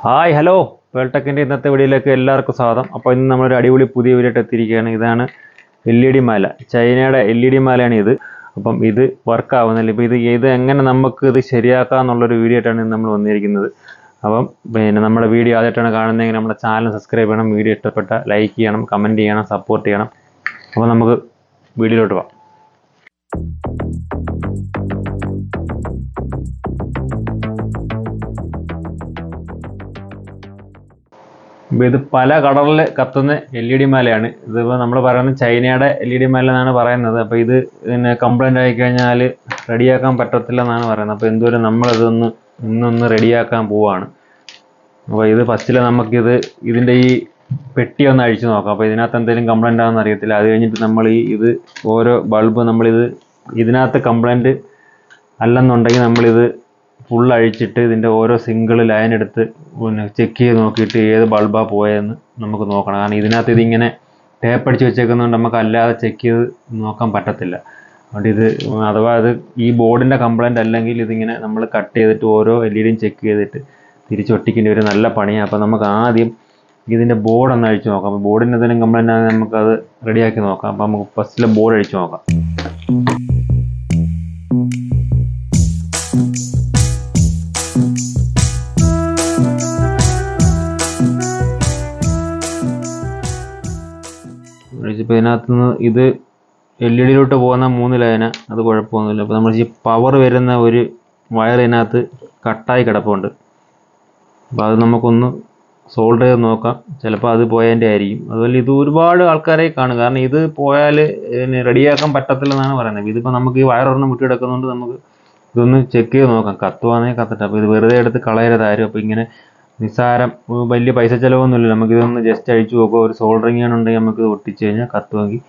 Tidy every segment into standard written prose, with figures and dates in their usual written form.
Hi hello വേൾടെക്കിൻ്റെ ഇന്നത്തെ വീഡിയോയിലേക്ക് എല്ലാവർക്കും സ്വാഗതം. അപ്പോൾ ഇന്ന് നമ്മളൊരു അടിപൊളി പുതിയ വീഡിയോ ആയിട്ട് എത്തിയിരിക്കുകയാണ്. ഇതാണ് LED മാല, ചൈനയുടെ LED മാലയാണ് ഇത്. അപ്പം ഇത് വർക്ക് ആവുന്നില്ല. ഇപ്പോൾ ഇത് എങ്ങനെ നമുക്ക് ഇത് ശരിയാക്കാം എന്നുള്ളൊരു വീഡിയോ ആയിട്ടാണ് ഇന്ന് നമ്മൾ വന്നിരിക്കുന്നത്. അപ്പം നമ്മുടെ വീഡിയോ ആദ്യമായിട്ടാണ് കാണുന്നതെങ്കിൽ നമ്മുടെ ചാനൽ സബ്സ്ക്രൈബ് ചെയ്യണം, വീഡിയോ ഇഷ്ടപ്പെട്ട ലൈക്ക് ചെയ്യണം, കമൻറ്റ് ചെയ്യണം, സപ്പോർട്ട് ചെയ്യണം. അപ്പോൾ നമുക്ക് വീഡിയോയിലോട്ട് പോകാം. ഇത് പല കളറിൽ കത്തുന്ന LED മാലയാണ്. ഇതിപ്പോൾ നമ്മൾ പറയുന്നത് ചൈനയുടെ LED മാല എന്നാണ് പറയുന്നത്. അപ്പോൾ ഇത് പിന്നെ കംപ്ലൈൻറ്റ് ആയിക്കഴിഞ്ഞാൽ റെഡിയാക്കാൻ പറ്റത്തില്ല എന്നാണ് പറയുന്നത്. അപ്പോൾ എന്തോരം നമ്മളിതൊന്ന് ഇന്നൊന്ന് റെഡിയാക്കാൻ പോവുകയാണ്. അപ്പോൾ ഇത് ഫസ്റ്റിൽ നമുക്കിത് ഇതിൻ്റെ ഈ പെട്ടി ഒന്ന് അഴിച്ചു നോക്കാം. അപ്പോൾ ഇതിനകത്ത് എന്തെങ്കിലും കംപ്ലൈൻറ്റ് ആണെന്ന് അറിയത്തില്ല. അത് കഴിഞ്ഞിട്ട് നമ്മൾ ഇത് ഓരോ ബൾബ് ഇതിനകത്ത് കംപ്ലൈൻറ്റ് അല്ലെന്നുണ്ടെങ്കിൽ നമ്മളിത് ഫുൾ അഴിച്ചിട്ട് ഇതിൻ്റെ ഓരോ സിംഗിൾ ലൈൻ എടുത്ത് ചെക്ക് ചെയ്ത് നോക്കിയിട്ട് ഏത് ബൾബാണ് പോയതെന്ന് നമുക്ക് നോക്കണം. കാരണം ഇതിനകത്ത് ഇതിങ്ങനെ ടേപ്പ് അടിച്ച് വെച്ചേക്കുന്നതുകൊണ്ട് നമുക്ക് അല്ലാതെ ചെക്ക് ചെയ്ത് നോക്കാൻ പറ്റത്തില്ല. അതുകൊണ്ട് ഇത് അഥവാ അത് ഈ ബോർഡിൻ്റെ കംപ്ലൈൻറ്റ് അല്ലെങ്കിൽ ഇതിങ്ങനെ നമ്മൾ കട്ട് ചെയ്തിട്ട് ഓരോ LED ചെക്ക് ചെയ്തിട്ട് തിരിച്ചൊട്ടിക്കേണ്ട ഒരു നല്ല പണിയാണ്. അപ്പോൾ നമുക്ക് ആദ്യം ഇതിൻ്റെ ബോർഡ് ഒന്ന് അഴിച്ച് നോക്കാം. അപ്പോൾ ബോർഡിന് എന്തെങ്കിലും കംപ്ലൈൻറ്റ് ആണെങ്കിൽ നമുക്കത് റെഡിയാക്കി നോക്കാം. അപ്പോൾ നമുക്ക് ഫസ്റ്റിലെ ബോർഡ് അഴിച്ച് നോക്കാം. ഇപ്പോൾ ഇതിനകത്തുനിന്ന് ഇത് LED പോകുന്ന 3 ലൈന, അത് കുഴപ്പമൊന്നുമില്ല. അപ്പോൾ നമ്മൾ ഈ പവർ വരുന്ന ഒരു വയർ ഇതിനകത്ത് കട്ടായി കിടപ്പുണ്ട്. അപ്പോൾ അത് നമുക്കൊന്ന് സോൾഡർ ചെയ്ത് നോക്കാം. ചിലപ്പോൾ അത് പോയതിൻ്റെ ആയിരിക്കും. അതുപോലെ ഇത് ഒരുപാട് ആൾക്കാരെ കാണും. കാരണം ഇത് പോയാൽ റെഡിയാക്കാൻ പറ്റത്തില്ലെന്നാണ് പറയുന്നത്. ഇതിപ്പോൾ നമുക്ക് ഈ വയറൊരെണ്ണം വിട്ട് കിടക്കുന്നതുകൊണ്ട് നമുക്ക് ഇതൊന്ന് ചെക്ക് ചെയ്ത് നോക്കാം. കത്തുവാണെങ്കിൽ കത്തട്ടെ. അപ്പോൾ ഇത് വെറുതെ എടുത്ത് കളയരുതാരും. അപ്പോൾ ഇങ്ങനെ നിസ്സാരം വലിയ പൈസ ചിലവൊന്നുമില്ല. നമുക്കിതൊന്ന് ജസ്റ്റ് അഴിച്ചു നോക്കുക. ഒരു സോൾഡറിങ് ആണെന്നുണ്ടെങ്കിൽ നമുക്കിത് ഒട്ടിച്ച് കഴിഞ്ഞാൽ കത്തുമെങ്കിൽ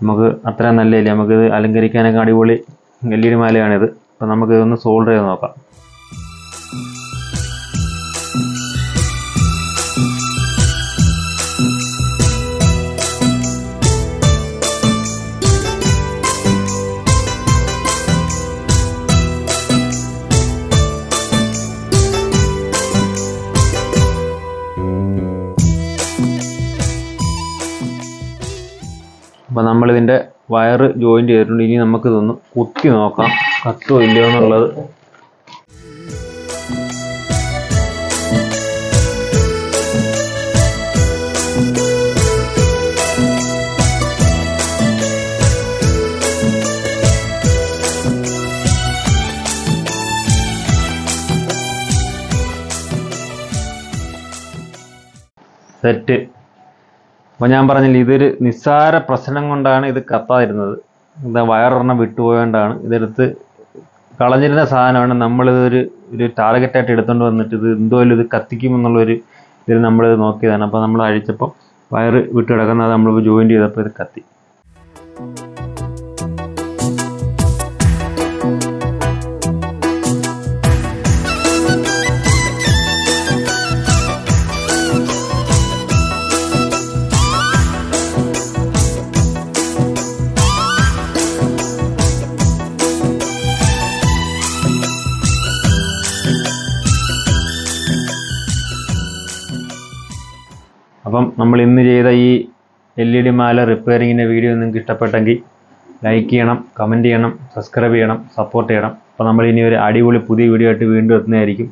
നമുക്ക് അത്രയും നല്ലതല്ലേ. നമുക്കിത് അലങ്കരിക്കാനൊക്കെ അടിപൊളി LED മാലയാണിത്. അപ്പോൾ നമുക്കിതൊന്ന് സോൾഡർ ചെയ്ത് നോക്കാം. അപ്പോൾ നമ്മളിതിൻ്റെ വയർ ജോയിൻറ്റ് ചെയ്തിട്ടുണ്ട്. ഇനി നമുക്കിതൊന്ന് കുത്തി നോക്കാം കത്തുമോ ഇല്ലയോ എന്നുള്ളത്. സെറ്റ്. അപ്പോൾ ഞാൻ പറഞ്ഞില്ല, ഇതൊരു നിസ്സാര പ്രശ്നം കൊണ്ടാണ് ഇത് കത്താതിരുന്നത്. ഇത് വയറൊരെണ്ണം വിട്ടുപോയോണ്ടാണ്. ഇതെടുത്ത് കളഞ്ഞിരുന്ന സാധനമാണ്. നമ്മളിതൊരു ടാർഗറ്റായിട്ട് എടുത്തുകൊണ്ട് വന്നിട്ട് ഇത് എന്തോലും ഇത് കത്തിക്കുമെന്നുള്ളൊരു ഇതിൽ നമ്മളിത് നോക്കിയതാണ്. അപ്പോൾ നമ്മൾ അഴിച്ചപ്പോൾ വയർ വിട്ട് കിടക്കുന്നത് നമ്മൾ ജോയിൻറ്റ് ചെയ്തപ്പോൾ ഇത് കത്തി. അപ്പം നമ്മൾ ഇന്ന് ചെയ്ത ഈ LED മാല റിപ്പയറിങ്ങിൻ്റെ വീഡിയോ നിങ്ങൾക്ക് ഇഷ്ടപ്പെട്ടെങ്കിൽ ലൈക്ക് ചെയ്യണം, കമൻറ്റ് ചെയ്യണം, സബ്സ്ക്രൈബ് ചെയ്യണം, സപ്പോർട്ട് ചെയ്യണം. അപ്പോൾ നമ്മൾ ഇനി ഒരു അടിപൊളി പുതിയ വീഡിയോ ആയിട്ട് വീണ്ടും എത്തുന്നതായിരിക്കും.